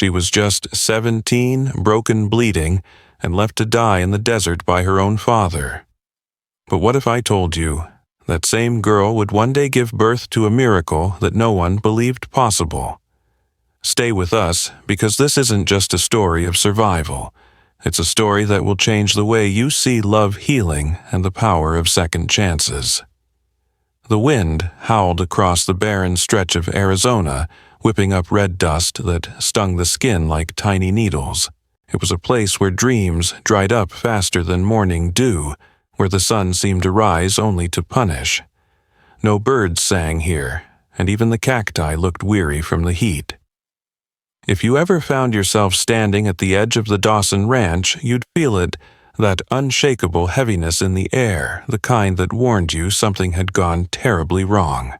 She was just 17, broken, bleeding, and left to die in the desert by her own father. But what if I told you that same girl would one day give birth to a miracle that no one believed possible? Stay with us, because this isn't just a story of survival. It's a story that will change the way you see love, healing, and the power of second chances. The wind howled across the barren stretch of Arizona, whipping up red dust that stung the skin like tiny needles. It was a place where dreams dried up faster than morning dew, where the sun seemed to rise only to punish. No birds sang here, and even the cacti looked weary from the heat. If you ever found yourself standing at the edge of the Dawson Ranch, you'd feel it, that unshakable heaviness in the air, the kind that warned you something had gone terribly wrong.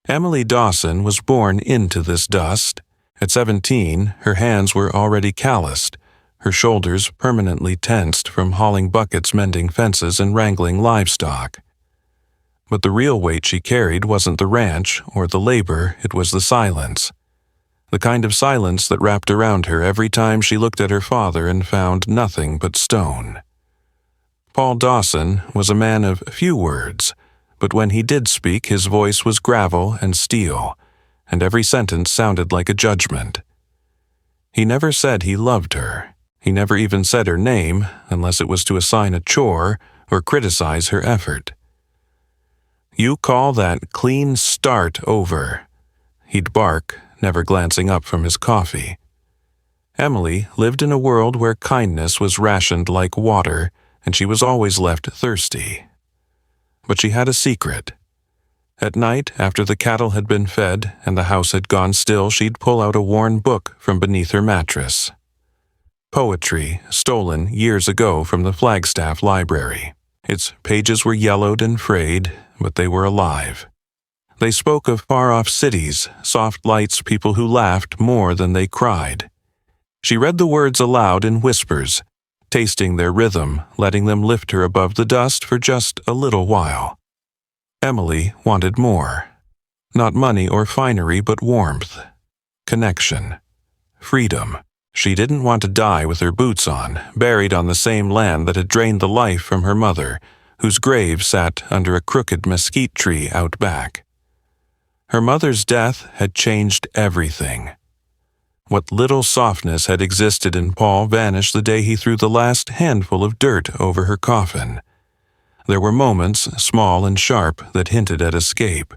Emily Dawson was born into this dust. At 17, her hands were already calloused, her shoulders permanently tensed from hauling buckets, mending fences, and wrangling livestock. But the real weight she carried wasn't the ranch or the labor, it was the silence. The kind of silence that wrapped around her every time she looked at her father and found nothing but stone. Paul Dawson was a man of few words, but when he did speak, his voice was gravel and steel, and every sentence sounded like a judgment. He never said he loved her. He never even said her name, unless it was to assign a chore or criticize her effort. "You call that clean start over," he'd bark, never glancing up from his coffee. Emily lived in a world where kindness was rationed like water, and she was always left thirsty. But she had a secret. At night, after the cattle had been fed and the house had gone still, she'd pull out a worn book from beneath her mattress. Poetry stolen years ago from the Flagstaff Library. Its pages were yellowed and frayed, but they were alive. They spoke of far-off cities, soft lights, people who laughed more than they cried. She read the words aloud in whispers, tasting their rhythm, letting them lift her above the dust for just a little while. Emily wanted more. Not money or finery, but warmth, connection, freedom. She didn't want to die with her boots on, buried on the same land that had drained the life from her mother, whose grave sat under a crooked mesquite tree out back. Her mother's death had changed everything. What little softness had existed in Paul vanished the day he threw the last handful of dirt over her coffin. There were moments, small and sharp, that hinted at escape.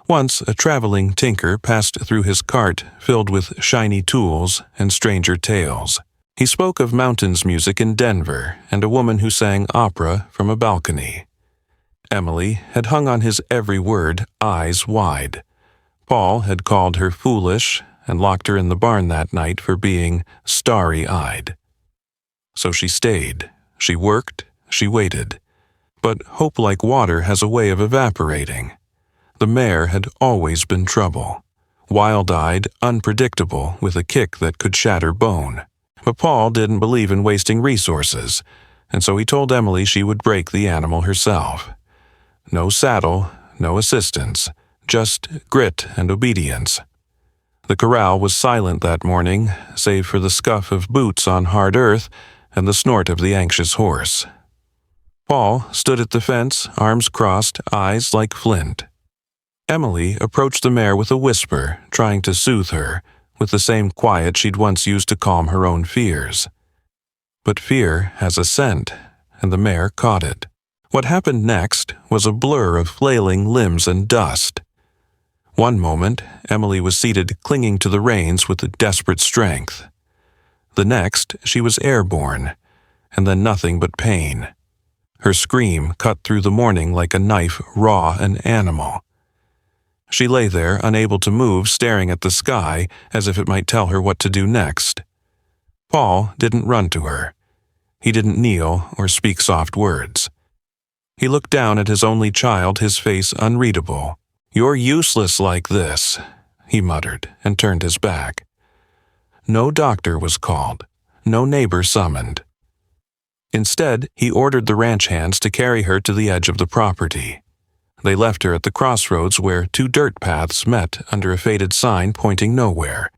Once a traveling tinker passed through his cart filled with shiny tools and stranger tales. He spoke of mountains music in Denver and a woman who sang opera from a balcony. Emily had hung on his every word, eyes wide. Paul had called her foolish and locked her in the barn that night for being starry-eyed. So she stayed. She worked. She waited. But hope, like water, has a way of evaporating. The mare had always been trouble. Wild-eyed, unpredictable, with a kick that could shatter bone. But Paul didn't believe in wasting resources, and so he told Emily she would break the animal herself. No saddle, no assistance, just grit and obedience. The corral was silent that morning, save for the scuff of boots on hard earth and the snort of the anxious horse. Paul stood at the fence, arms crossed, eyes like flint. Emily approached the mare with a whisper, trying to soothe her, with the same quiet she'd once used to calm her own fears. But fear has a scent, and the mare caught it. What happened next was a blur of flailing limbs and dust. One moment, Emily was seated clinging to the reins with a desperate strength. The next, she was airborne, and then nothing but pain. Her scream cut through the morning like a knife, raw and animal. She lay there, unable to move, staring at the sky as if it might tell her what to do next. Paul didn't run to her. He didn't kneel or speak soft words. He looked down at his only child, his face unreadable. "You're useless like this," he muttered, and turned his back. No doctor was called. No neighbor summoned. Instead, he ordered the ranch hands to carry her to the edge of the property. They left her at the crossroads where two dirt paths met under a faded sign pointing nowhere.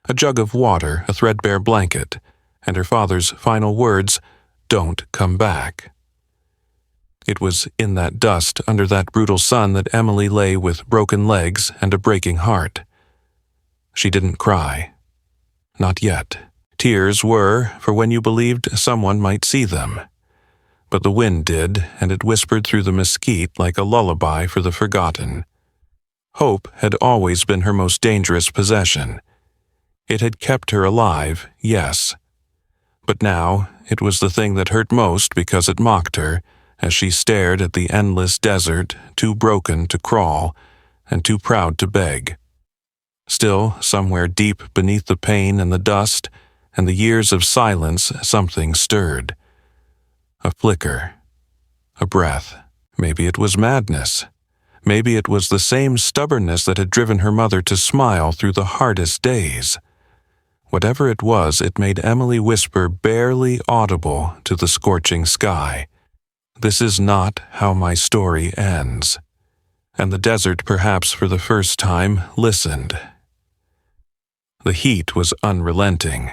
a jug of water, a threadbare blanket, and her father's final words, "Don't come back." It was in that dust, under that brutal sun, that Emily lay with broken legs and a breaking heart. She didn't cry. Not yet. Tears were for when you believed someone might see them. But the wind did, and it whispered through the mesquite like a lullaby for the forgotten. Hope had always been her most dangerous possession. It had kept her alive, yes. But now it was the thing that hurt most because it mocked her, as she stared at the endless desert, too broken to crawl, and too proud to beg. Still, somewhere deep beneath the pain and the dust, and the years of silence, something stirred. A flicker. A breath. Maybe it was madness. Maybe it was the same stubbornness that had driven her mother to smile through the hardest days. Whatever it was, it made Emily whisper, barely audible, to the scorching sky, "This is not how my story ends." And the desert, perhaps for the first time, listened. The heat was unrelenting.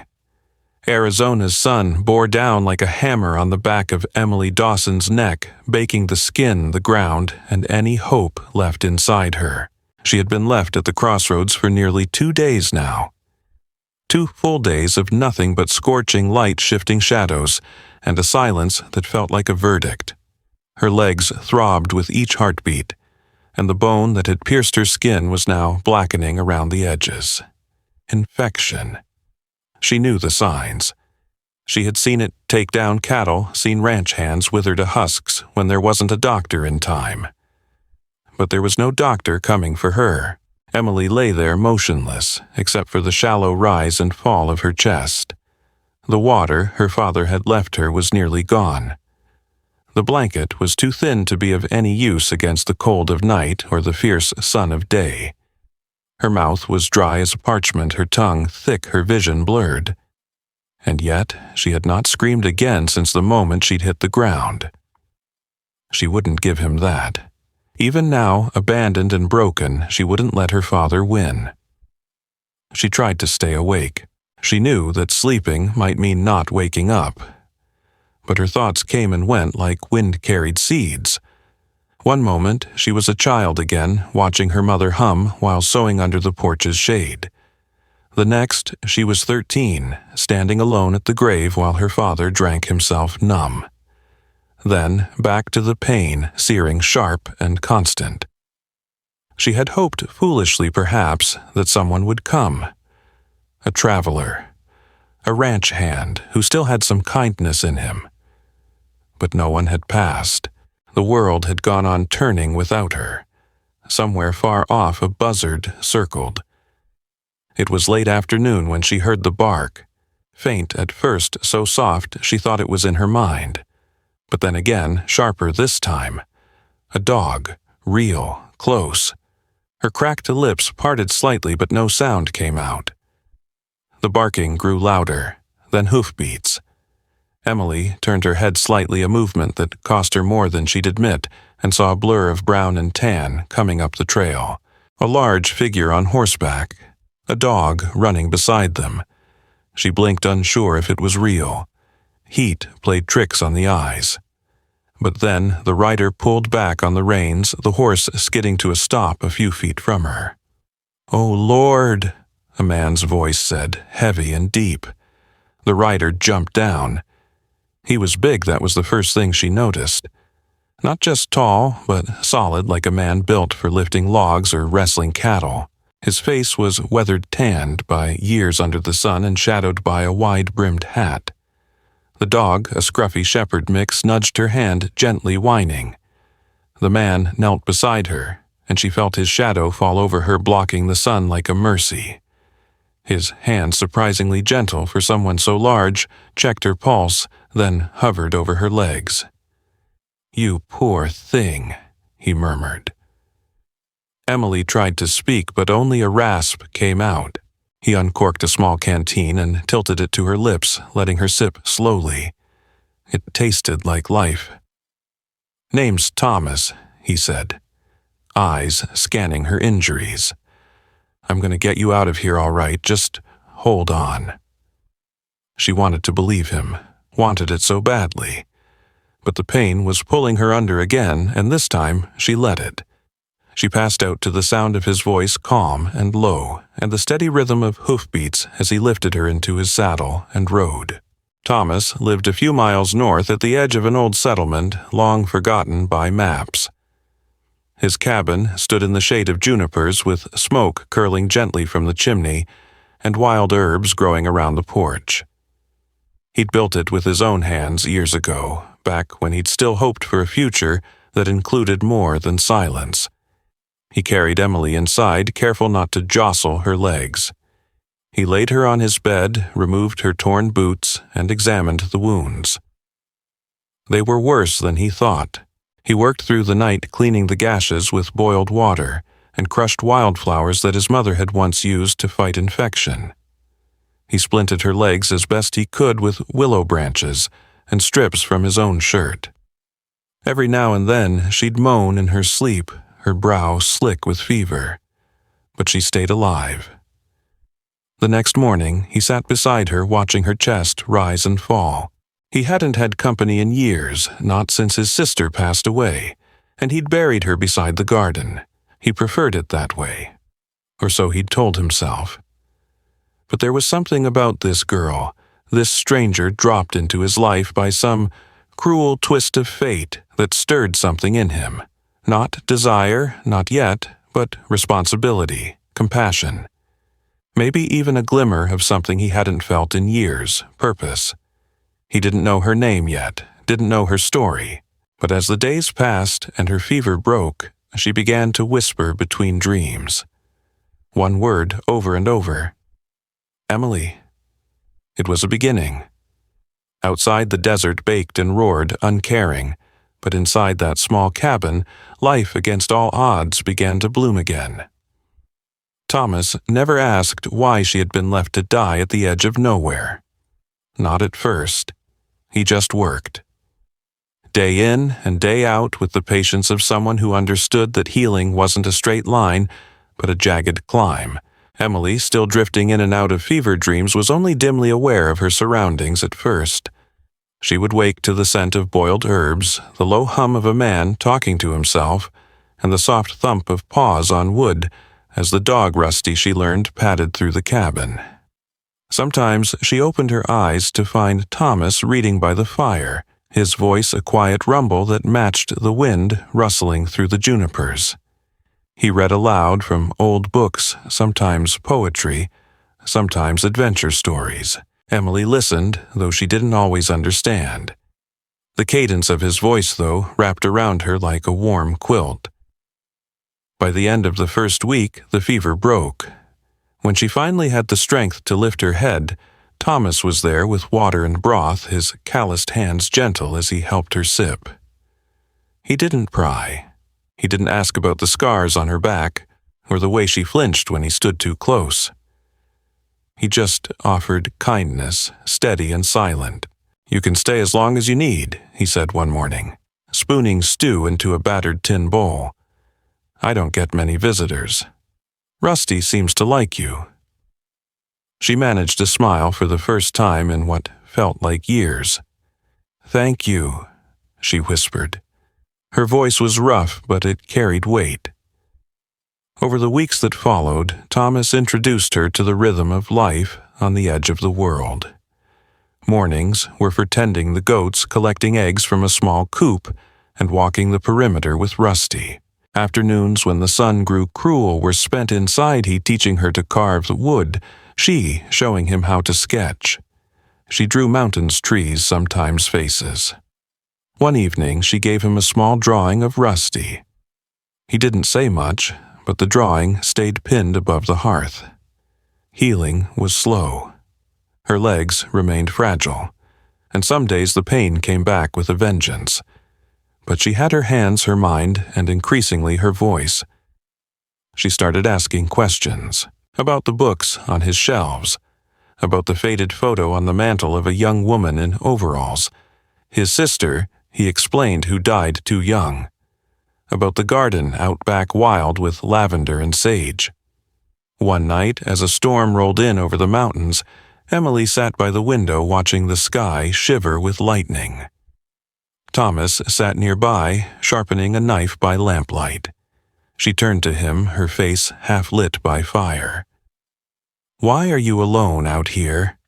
Arizona's sun bore down like a hammer on the back of Emily Dawson's neck, baking the skin, the ground, and any hope left inside her. She had been left at the crossroads for nearly 2 days now. 2 full days of nothing but scorching light, shifting shadows, and a silence that felt like a verdict. Her legs throbbed with each heartbeat, and the bone that had pierced her skin was now blackening around the edges. Infection. She knew the signs. She had seen it take down cattle, seen ranch hands wither to husks when there wasn't a doctor in time. But there was no doctor coming for her. Emily lay there motionless, except for the shallow rise and fall of her chest. The water her father had left her was nearly gone. The blanket was too thin to be of any use against the cold of night or the fierce sun of day. Her mouth was dry as parchment, her tongue thick, her vision blurred. And yet she had not screamed again since the moment she'd hit the ground. She wouldn't give him that. Even now, abandoned and broken, she wouldn't let her father win. She tried to stay awake. She knew that sleeping might mean not waking up. But her thoughts came and went like wind-carried seeds. One moment, she was a child again, watching her mother hum while sewing under the porch's shade. The next, she was 13, standing alone at the grave while her father drank himself numb. Then, back to the pain, searing sharp and constant. She had hoped, foolishly perhaps, that someone would come. A traveler. A ranch hand who still had some kindness in him. But no one had passed. The world had gone on turning without her. Somewhere far off a buzzard circled. It was late afternoon when she heard the bark. Faint at first, so soft she thought it was in her mind. But then again, sharper this time. A dog, real, close. Her cracked lips parted slightly, but no sound came out. The barking grew louder, then hoofbeats. Emily turned her head slightly, a movement that cost her more than she'd admit, and saw a blur of brown and tan coming up the trail. A large figure on horseback. A dog running beside them. She blinked, unsure if it was real. Heat played tricks on the eyes. But then the rider pulled back on the reins, the horse skidding to a stop a few feet from her. "Oh, Lord," a man's voice said, heavy and deep. The rider jumped down. He was big, that was the first thing she noticed. Not just tall, but solid like a man built for lifting logs or wrestling cattle. His face was weathered-tanned by years under the sun and shadowed by a wide-brimmed hat. The dog, a scruffy shepherd mix, nudged her hand, gently whining. The man knelt beside her, and she felt his shadow fall over her, blocking the sun like a mercy. His hand, surprisingly gentle for someone so large, checked her pulse, then hovered over her legs. "You poor thing," he murmured. Emily tried to speak, but only a rasp came out. He uncorked a small canteen and tilted it to her lips, letting her sip slowly. It tasted like life. "Name's Thomas," he said, eyes scanning her injuries. "I'm going to get you out of here all right. Just hold on. She wanted to believe him, wanted it so badly. But the pain was pulling her under again, and this time she let it. She passed out to the sound of his voice, calm and low, and the steady rhythm of hoofbeats as he lifted her into his saddle and rode. Thomas lived a few miles north at the edge of an old settlement long forgotten by maps. His cabin stood in the shade of junipers with smoke curling gently from the chimney and wild herbs growing around the porch. He'd built it with his own hands years ago, back when he'd still hoped for a future that included more than silence. He carried Emily inside, careful not to jostle her legs. He laid her on his bed, removed her torn boots, and examined the wounds. They were worse than he thought. He worked through the night cleaning the gashes with boiled water and crushed wildflowers that his mother had once used to fight infection. He splinted her legs as best he could with willow branches and strips from his own shirt. Every now and then she'd moan in her sleep, her brow slick with fever. But she stayed alive. The next morning, he sat beside her watching her chest rise and fall. He hadn't had company in years, not since his sister passed away, and he'd buried her beside the garden. He preferred it that way. Or so he'd told himself. But there was something about this girl, this stranger dropped into his life by some cruel twist of fate that stirred something in him. Not desire, not yet, but responsibility, compassion. Maybe even a glimmer of something he hadn't felt in years, purpose. He didn't know her name yet, didn't know her story, but as the days passed and her fever broke, she began to whisper between dreams. One word over and over. Emily. It was a beginning. Outside the desert baked and roared, uncaring, but inside that small cabin, life against all odds began to bloom again. Thomas never asked why she had been left to die at the edge of nowhere. Not at first. He just worked. Day in and day out with the patience of someone who understood that healing wasn't a straight line, but a jagged climb. Emily, still drifting in and out of fever dreams, was only dimly aware of her surroundings at first. She would wake to the scent of boiled herbs, the low hum of a man talking to himself, and the soft thump of paws on wood as the dog Rusty, she learned, padded through the cabin. Sometimes she opened her eyes to find Thomas reading by the fire, his voice a quiet rumble that matched the wind rustling through the junipers. He read aloud from old books, sometimes poetry, sometimes adventure stories. Emily listened, though she didn't always understand. The cadence of his voice, though, wrapped around her like a warm quilt. By the end of the first week, the fever broke. When she finally had the strength to lift her head, Thomas was there with water and broth, his calloused hands gentle as he helped her sip. He didn't pry. He didn't ask about the scars on her back, or the way she flinched when he stood too close. He just offered kindness, steady and silent. "You can stay as long as you need," he said one morning, spooning stew into a battered tin bowl. "I don't get many visitors. Rusty seems to like you." She managed to smile for the first time in what felt like years. "Thank you," she whispered. Her voice was rough, but it carried weight. Over the weeks that followed, Thomas introduced her to the rhythm of life on the edge of the world. Mornings were for tending the goats, collecting eggs from a small coop, and walking the perimeter with Rusty. Afternoons, when the sun grew cruel, were spent inside, he teaching her to carve wood, she showing him how to sketch. She drew mountains, trees, sometimes faces. One evening, she gave him a small drawing of Rusty. He didn't say much, but the drawing stayed pinned above the hearth. Healing was slow. Her legs remained fragile, and some days the pain came back with a vengeance. But she had her hands, her mind, and increasingly her voice. She started asking questions about the books on his shelves, about the faded photo on the mantel of a young woman in overalls. His sister, he explained, who died too young. About the garden out back wild with lavender and sage. One night, as a storm rolled in over the mountains, Emily sat by the window watching the sky shiver with lightning. Thomas sat nearby, sharpening a knife by lamplight. She turned to him, her face half lit by fire. "Why are you alone out here?"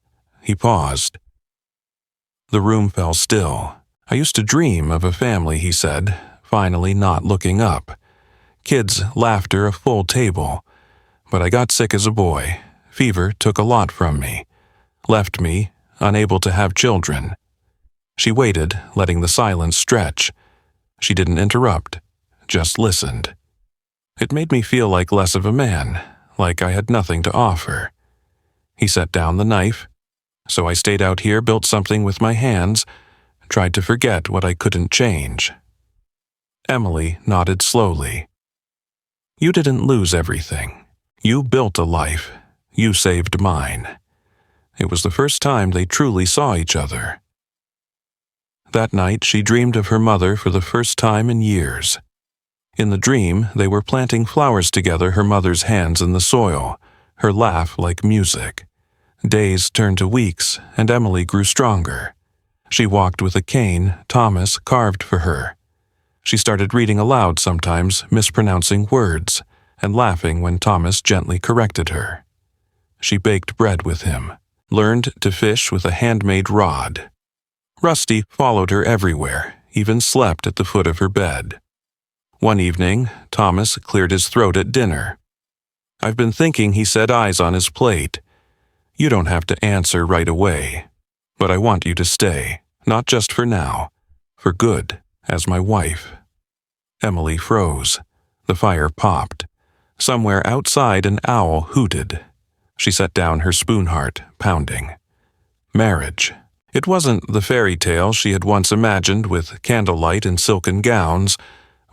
He paused. The room fell still. "I used to dream of a family," he said, finally not looking up. "Kids, laughter, a full table. But I got sick as a boy. Fever took a lot from me. Left me, unable to have children." She waited, letting the silence stretch. She didn't interrupt, just listened. It made me feel like less of a man, like I had nothing to offer. He set down the knife. "So I stayed out here, built something with my hands, tried to forget what I couldn't change." Emily nodded slowly. "You didn't lose everything. You built a life. You saved mine." It was the first time they truly saw each other. That night, she dreamed of her mother for the first time in years. In the dream, they were planting flowers together, her mother's hands in the soil, her laugh like music. Days turned to weeks, and Emily grew stronger. She walked with a cane Thomas carved for her. She started reading aloud sometimes, mispronouncing words, and laughing when Thomas gently corrected her. She baked bread with him, learned to fish with a handmade rod. Rusty followed her everywhere, even slept at the foot of her bed. One evening, Thomas cleared his throat at dinner. "I've been thinking," he said, eyes on his plate. "You don't have to answer right away, but I want you to stay, not just for now, for good, as my wife." Emily froze. The fire popped. Somewhere outside, an owl hooted. She set down her spoon heart, pounding. Marriage. It wasn't the fairy tale she had once imagined with candlelight and silken gowns,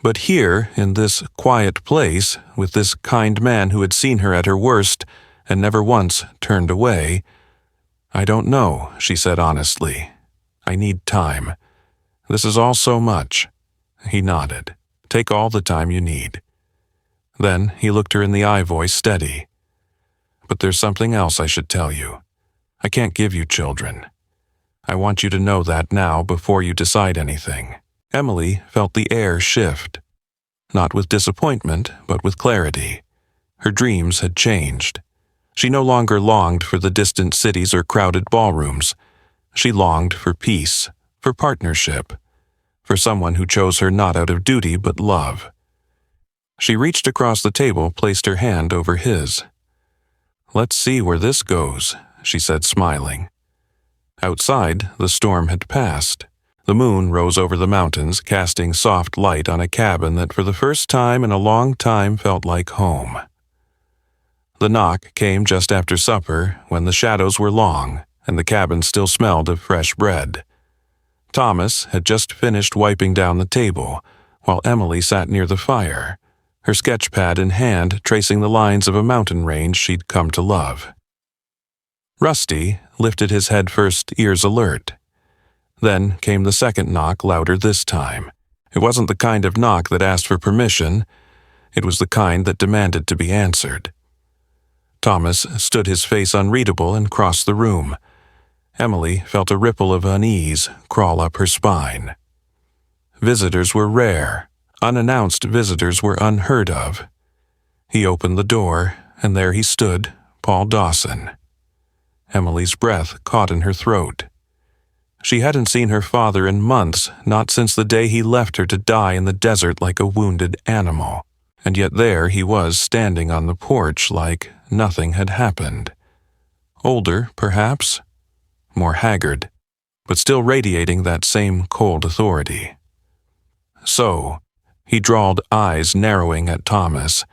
but here, in this quiet place, with this kind man who had seen her at her worst and never once turned away. "I don't know," she said honestly. "I need time. This is all so much." He nodded. "Take all the time you need." Then he looked her in the eye, voice steady. "But there's something else I should tell you. I can't give you children. I want you to know that now before you decide anything." Emily felt the air shift. Not with disappointment, but with clarity. Her dreams had changed. She no longer longed for the distant cities or crowded ballrooms. She longed for peace, for partnership, for someone who chose her not out of duty but love. She reached across the table, placed her hand over his. "Let's see where this goes," she said, smiling. Outside, the storm had passed. The moon rose over the mountains, casting soft light on a cabin that for the first time in a long time felt like home. The knock came just after supper, when the shadows were long and the cabin still smelled of fresh bread. Thomas had just finished wiping down the table, while Emily sat near the fire, her sketch pad in hand, tracing the lines of a mountain range she'd come to love. Rusty lifted his head first, ears alert. Then came the second knock, louder this time. It wasn't the kind of knock that asked for permission. It was the kind that demanded to be answered. Thomas stood, his face unreadable, and crossed the room. Emily felt a ripple of unease crawl up her spine. Visitors were rare. Unannounced visitors were unheard of. He opened the door, and there he stood, Paul Dawson. Emily's breath caught in her throat. She hadn't seen her father in months, not since the day he left her to die in the desert like a wounded animal. And yet there he was, standing on the porch like nothing had happened. Older, perhaps, more haggard, but still radiating that same cold authority. "So," he drawled, eyes narrowing at Thomas,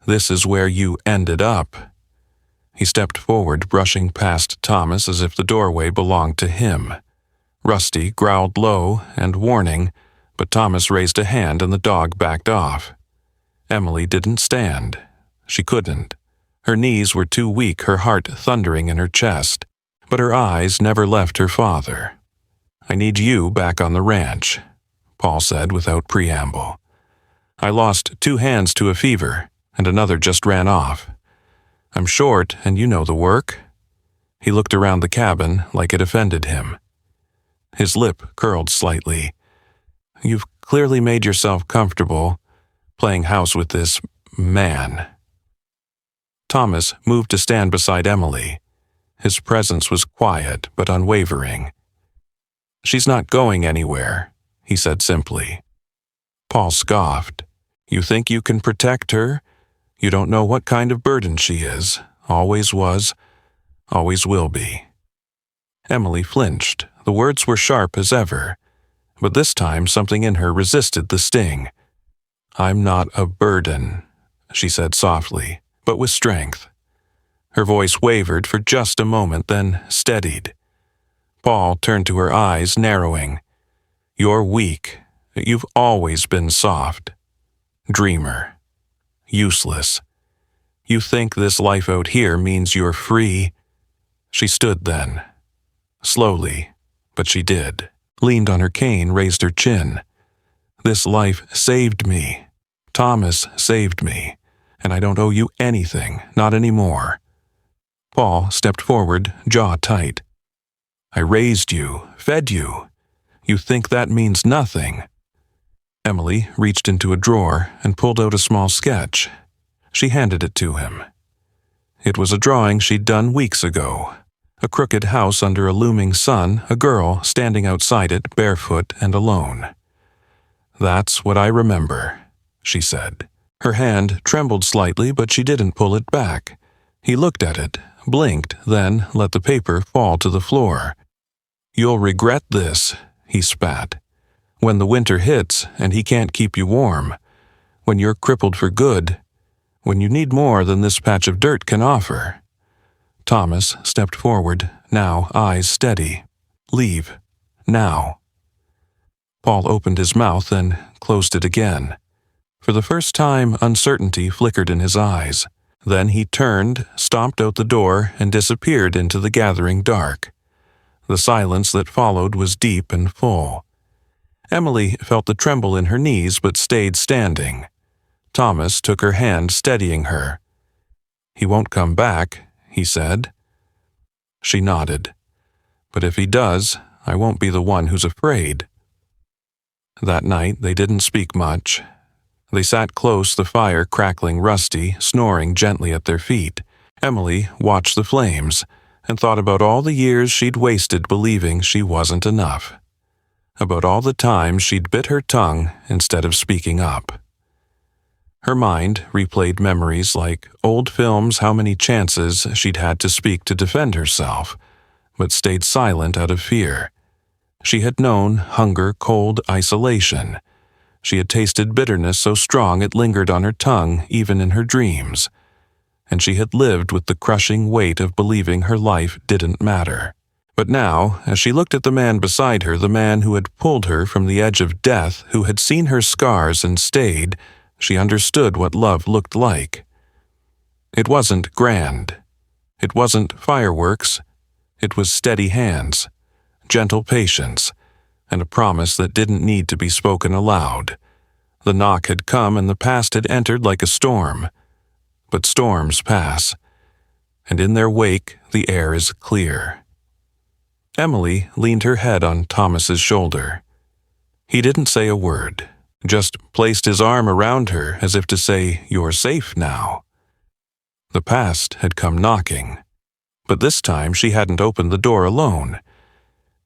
"this is where you ended up." He stepped forward, brushing past Thomas as if the doorway belonged to him. Rusty growled low and warning, but Thomas raised a hand and the dog backed off. Emily didn't stand. She couldn't. Her knees were too weak, her heart thundering in her chest, but her eyes never left her father. "I need you back on the ranch," Paul said without preamble. "I lost 2 hands to a fever, and another just ran off. I'm short, and you know the work." He looked around the cabin like it offended him. His lip curled slightly. "You've clearly made yourself comfortable playing house with this man." Thomas moved to stand beside Emily. His presence was quiet but unwavering. "She's not going anywhere," he said simply. Paul scoffed. "You think you can protect her? You don't know what kind of burden she is, always was, always will be." Emily flinched. The words were sharp as ever, but this time something in her resisted the sting. "I'm not a burden," she said softly, but with strength. Her voice wavered for just a moment, then steadied. Paul turned to her eyes, narrowing. "You're weak. You've always been soft. Dreamer. Useless. You think this life out here means you're free?" She stood then. Slowly, but she did. Leaned on her cane, raised her chin. "This life saved me. Thomas saved me. And I don't owe you anything, not anymore." Paul stepped forward, jaw tight. "I raised you, fed you. You think that means nothing." Emily reached into a drawer and pulled out a small sketch. She handed it to him. It was a drawing she'd done weeks ago. A crooked house under a looming sun, a girl standing outside it, barefoot and alone. "That's what I remember," she said. Her hand trembled slightly, but she didn't pull it back. He looked at it, blinked, then let the paper fall to the floor. "You'll regret this," he spat. "When the winter hits and he can't keep you warm, when you're crippled for good, when you need more than this patch of dirt can offer." Thomas stepped forward, now eyes steady. "Leave. Now." Paul opened his mouth and closed it again. For the first time, uncertainty flickered in his eyes. Then he turned, stomped out the door, and disappeared into the gathering dark. The silence that followed was deep and full. Emily felt the tremble in her knees but stayed standing. Thomas took her hand, steadying her. "He won't come back," he said. She nodded. "But if he does, I won't be the one who's afraid." That night they didn't speak much. They sat close, the fire crackling rusty, snoring gently at their feet. Emily watched the flames and thought about all the years she'd wasted believing she wasn't enough. About all the times she'd bit her tongue instead of speaking up. Her mind replayed memories like old films, how many chances she'd had to speak to defend herself, but stayed silent out of fear. She had known hunger, cold, isolation. She had tasted bitterness so strong it lingered on her tongue even in her dreams. And she had lived with the crushing weight of believing her life didn't matter. But now, as she looked at the man beside her, the man who had pulled her from the edge of death, who had seen her scars and stayed, she understood what love looked like. It wasn't grand. It wasn't fireworks. It was steady hands, gentle patience, and a promise that didn't need to be spoken aloud. The knock had come and the past had entered like a storm. But storms pass, and in their wake the air is clear. Emily leaned her head on Thomas's shoulder. He didn't say a word, just placed his arm around her as if to say, "You're safe now." The past had come knocking, but this time she hadn't opened the door alone,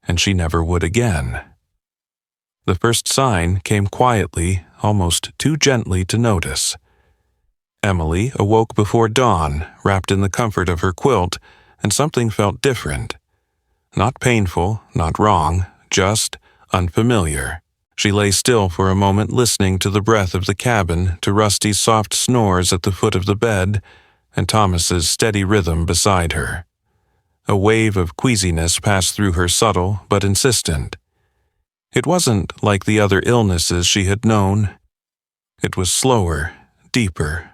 and she never would again. The first sign came quietly, almost too gently to notice. Emily awoke before dawn, wrapped in the comfort of her quilt, and something felt different. Not painful, not wrong, just unfamiliar. She lay still for a moment, listening to the breath of the cabin, to Rusty's soft snores at the foot of the bed, and Thomas's steady rhythm beside her. A wave of queasiness passed through her, subtle but insistent. It wasn't like the other illnesses she had known. It was slower, deeper,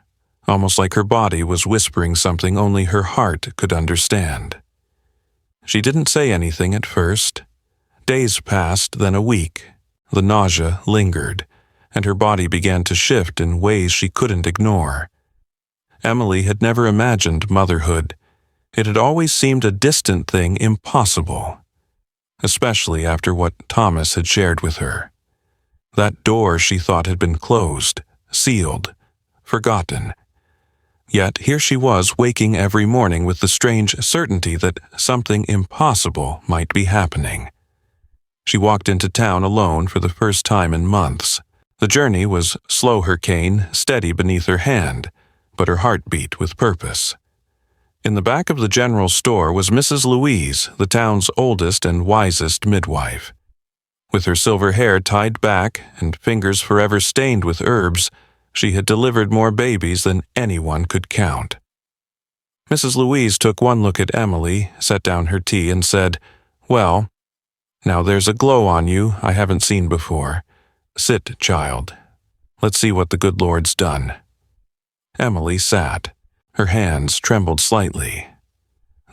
almost like her body was whispering something only her heart could understand. She didn't say anything at first. Days passed, then a week. The nausea lingered, and her body began to shift in ways she couldn't ignore. Emily had never imagined motherhood. It had always seemed a distant thing, impossible, especially after what Thomas had shared with her. That door she thought had been closed, sealed, forgotten. Yet here she was waking every morning with the strange certainty that something impossible might be happening. She walked into town alone for the first time in months. The journey was slow, her cane steady beneath her hand, but her heart beat with purpose. In the back of the general store was Mrs. Louise, the town's oldest and wisest midwife. With her silver hair tied back and fingers forever stained with herbs, she had delivered more babies than anyone could count. Mrs. Louise took one look at Emily, set down her tea, and said, "Well, now there's a glow on you I haven't seen before. Sit, child. Let's see what the good Lord's done." Emily sat. Her hands trembled slightly.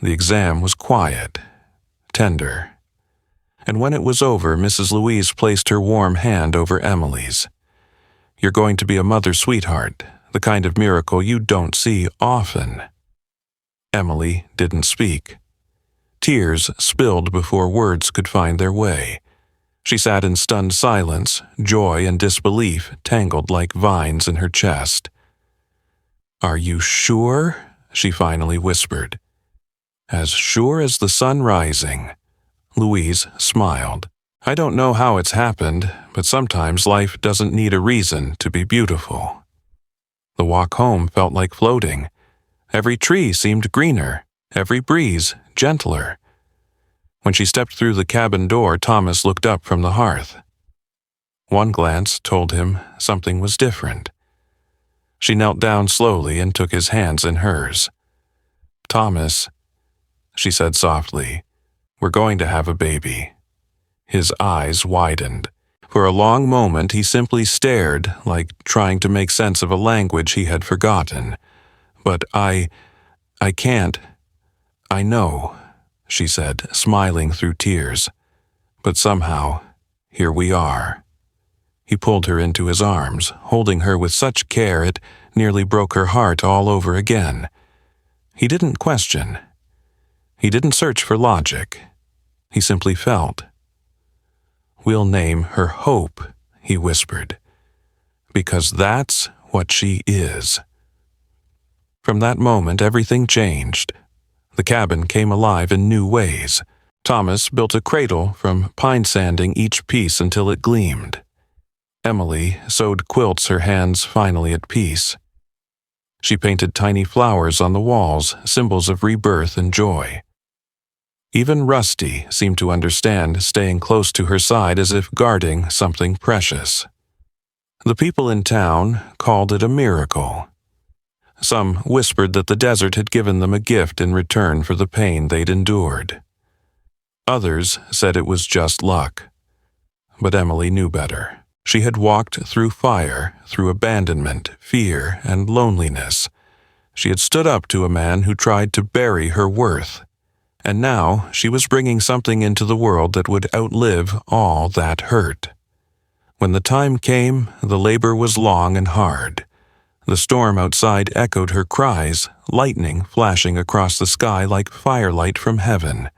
The exam was quiet, tender. And when it was over, Mrs. Louise placed her warm hand over Emily's. "You're going to be a mother, sweetheart, the kind of miracle you don't see often." Emily didn't speak. Tears spilled before words could find their way. She sat in stunned silence, joy and disbelief tangled like vines in her chest. "Are you sure?" she finally whispered. "As sure as the sun rising." Louise smiled. "I don't know how it's happened, but sometimes life doesn't need a reason to be beautiful." The walk home felt like floating. Every tree seemed greener, every breeze gentler. When she stepped through the cabin door, Thomas looked up from the hearth. One glance told him something was different. She knelt down slowly and took his hands in hers. "Thomas," she said softly, "we're going to have a baby." His eyes widened. For a long moment he simply stared, like trying to make sense of a language he had forgotten. "But I can't. I know," she said, smiling through tears. "But somehow, here we are." He pulled her into his arms, holding her with such care it nearly broke her heart all over again. He didn't question. He didn't search for logic. He simply felt. "We'll name her Hope," he whispered, "because that's what she is." From that moment, everything changed. The cabin came alive in new ways. Thomas built a cradle from pine sanding each piece until it gleamed. Emily sewed quilts, her hands finally at peace. She painted tiny flowers on the walls, symbols of rebirth and joy. Even Rusty seemed to understand, staying close to her side as if guarding something precious. The people in town called it a miracle. Some whispered that the desert had given them a gift in return for the pain they'd endured. Others said it was just luck. But Emily knew better. She had walked through fire, through abandonment, fear, and loneliness. She had stood up to a man who tried to bury her worth. And now she was bringing something into the world that would outlive all that hurt. When the time came, the labor was long and hard. The storm outside echoed her cries, lightning flashing across the sky like firelight from heaven.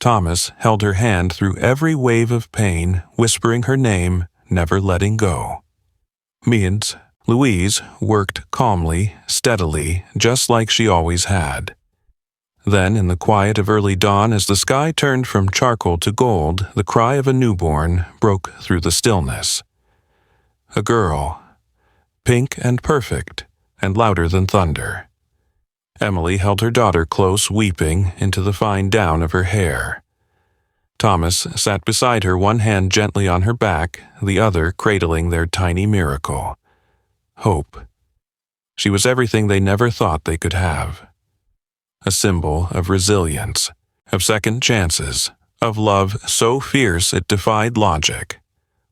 Thomas held her hand through every wave of pain, whispering her name, never letting go. Louise worked calmly, steadily, just like she always had. Then, in the quiet of early dawn, as the sky turned from charcoal to gold, the cry of a newborn broke through the stillness. A girl, pink and perfect, and louder than thunder. Emily held her daughter close, weeping into the fine down of her hair. Thomas sat beside her, one hand gently on her back, the other cradling their tiny miracle. Hope. She was everything they never thought they could have. A symbol of resilience, of second chances, of love so fierce it defied logic.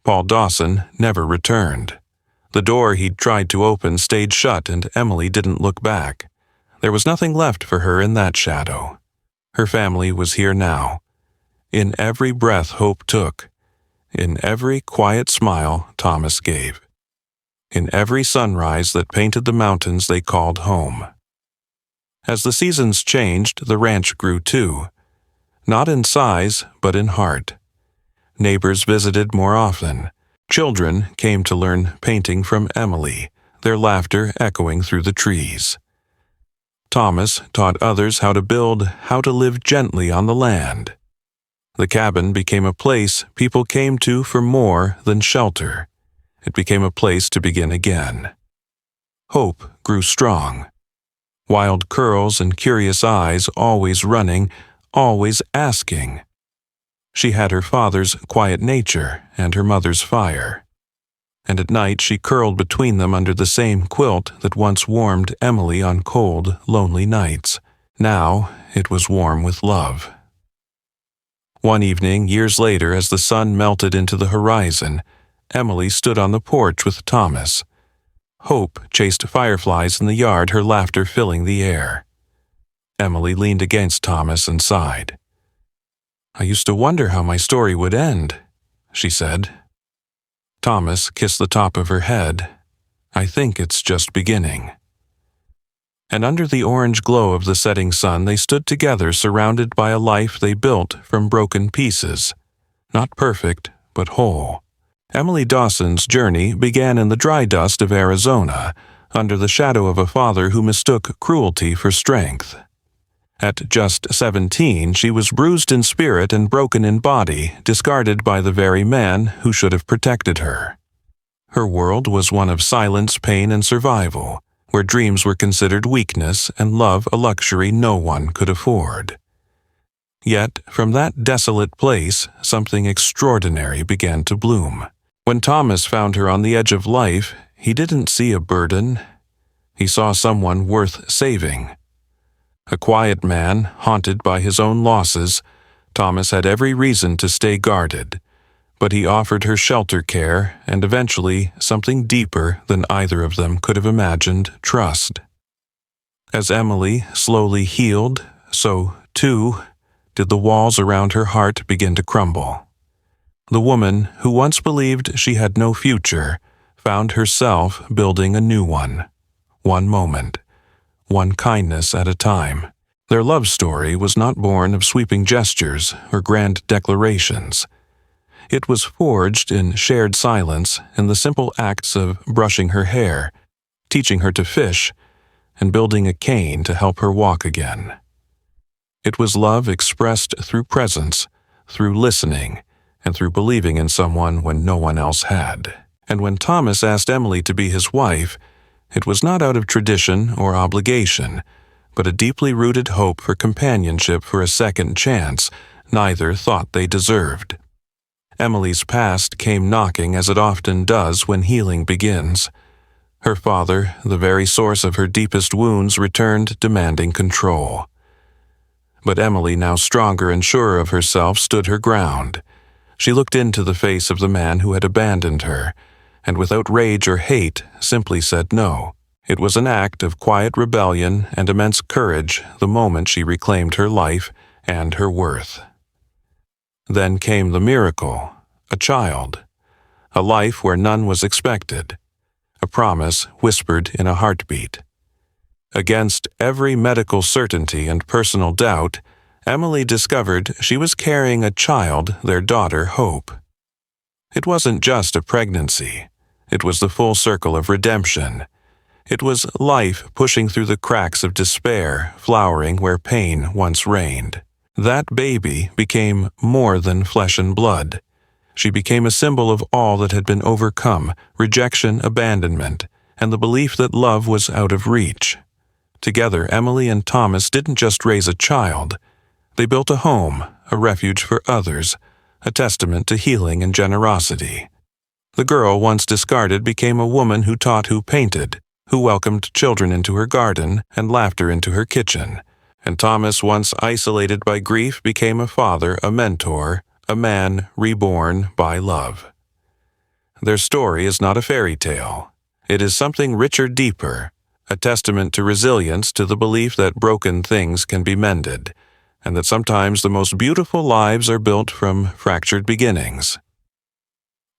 Paul Dawson never returned. The door he'd tried to open stayed shut, and Emily didn't look back. There was nothing left for her in that shadow. Her family was here now. In every breath Hope took, in every quiet smile Thomas gave. in every sunrise that painted the mountains they called home. As the seasons changed, the ranch grew too, not in size, but in heart. Neighbors visited more often. Children came to learn painting from Emily, their laughter echoing through the trees. Thomas taught others how to build, how to live gently on the land. The cabin became a place people came to for more than shelter. It became a place to begin again. Hope grew strong. Wild curls and curious eyes, always running, always asking. She had her father's quiet nature and her mother's fire. And at night she curled between them under the same quilt that once warmed Emily on cold, lonely nights. Now it was warm with love. One evening, years later, as the sun melted into the horizon, Emily stood on the porch with Thomas. Hope chased fireflies in the yard, her laughter filling the air. Emily leaned against Thomas and sighed. "I used to wonder how my story would end," she said. Thomas kissed the top of her head. "I think it's just beginning." And under the orange glow of the setting sun, they stood together, surrounded by a life they built from broken pieces. Not perfect, but whole. Emily Dawson's journey began in the dry dust of Arizona, under the shadow of a father who mistook cruelty for strength. At just 17, she was bruised in spirit and broken in body, discarded by the very man who should have protected her. Her world was one of silence, pain, and survival, where dreams were considered weakness and love a luxury no one could afford. Yet, from that desolate place, something extraordinary began to bloom. When Thomas found her on the edge of life, he didn't see a burden. He saw someone worth saving. A quiet man, haunted by his own losses, Thomas had every reason to stay guarded, but he offered her shelter, care, and eventually something deeper than either of them could have imagined, trust. As Emily slowly healed, so, too, did the walls around her heart begin to crumble. The woman who once believed she had no future found herself building a new one moment, one kindness at a time. Their love story was not born of sweeping gestures or grand declarations. It was forged in shared silence, in the simple acts of brushing her hair, teaching her to fish, and building a cane to help her walk again. It was love expressed through presence, through listening, and through believing in someone when no one else had. And when Thomas asked Emily to be his wife, it was not out of tradition or obligation, but a deeply rooted hope for companionship, for a second chance neither thought they deserved. Emily's past came knocking, as it often does when healing begins. Her father, the very source of her deepest wounds, returned, demanding control. But Emily, now stronger and surer of herself, stood her ground. She looked into the face of the man who had abandoned her, and without rage or hate, simply said no. It was an act of quiet rebellion and immense courage the moment she reclaimed her life and her worth. Then came the miracle, a child, a life where none was expected, a promise whispered in a heartbeat. Against every medical certainty and personal doubt, Emily discovered she was carrying a child, their daughter, Hope. It wasn't just a pregnancy. It was the full circle of redemption. It was life pushing through the cracks of despair, flowering where pain once reigned. That baby became more than flesh and blood. She became a symbol of all that had been overcome, rejection, abandonment, and the belief that love was out of reach. Together, Emily and Thomas didn't just raise a child. They built a home, a refuge for others, a testament to healing and generosity. The girl, once discarded, became a woman who taught, who painted, who welcomed children into her garden and laughter into her kitchen. And Thomas, once isolated by grief, became a father, a mentor, a man reborn by love. Their story is not a fairy tale. It is something richer, deeper, a testament to resilience, to the belief that broken things can be mended, and that sometimes the most beautiful lives are built from fractured beginnings.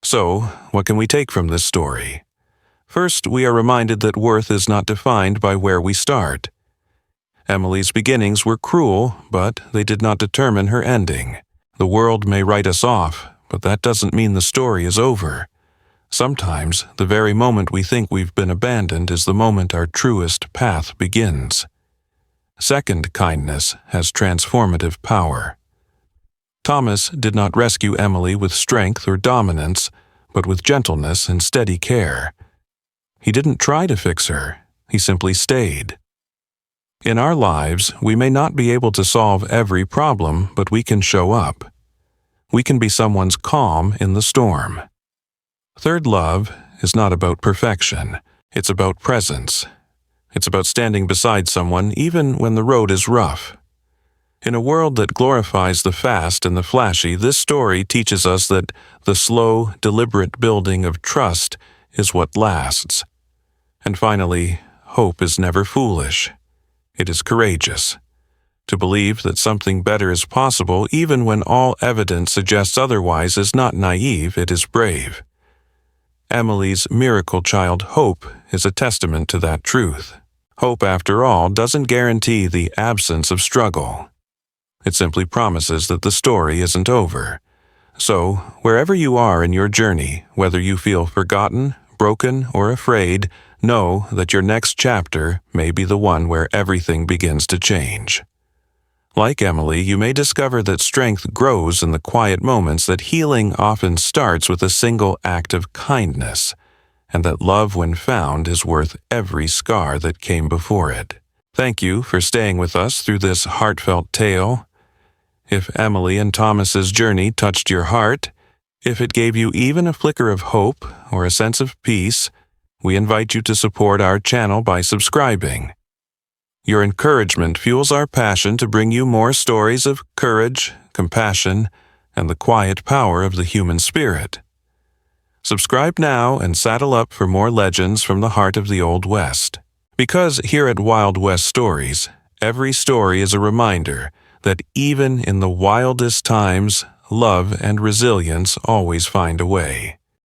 So, what can we take from this story? First, we are reminded that worth is not defined by where we start. Emily's beginnings were cruel, but they did not determine her ending. The world may write us off, but that doesn't mean the story is over. Sometimes, the very moment we think we've been abandoned is the moment our truest path begins. Second, kindness has transformative power. Thomas did not rescue Emily with strength or dominance, but with gentleness and steady care. He didn't try to fix her, he simply stayed. In our lives, we may not be able to solve every problem, but we can show up. We can be someone's calm in the storm. Third, love is not about perfection. It's about presence. It's about standing beside someone even when the road is rough. In a world that glorifies the fast and the flashy, this story teaches us that the slow, deliberate building of trust is what lasts. And finally, hope is never foolish. It is courageous. To believe that something better is possible even when all evidence suggests otherwise is not naive, it is brave. Emily's miracle child Hope is a testament to that truth. Hope, after all, doesn't guarantee the absence of struggle. It simply promises that the story isn't over. So, wherever you are in your journey, whether you feel forgotten, broken, or afraid, know that your next chapter may be the one where everything begins to change. Like Emily, you may discover that strength grows in the quiet moments, that healing often starts with a single act of kindness, and that love, when found, is worth every scar that came before it. Thank you for staying with us through this heartfelt tale. If Emily and Thomas's journey touched your heart, if it gave you even a flicker of hope or a sense of peace, we invite you to support our channel by subscribing. Your encouragement fuels our passion to bring you more stories of courage, compassion, and the quiet power of the human spirit. Subscribe now and saddle up for more legends from the heart of the Old West. Because here at Wild West Stories, every story is a reminder that even in the wildest times, love and resilience always find a way.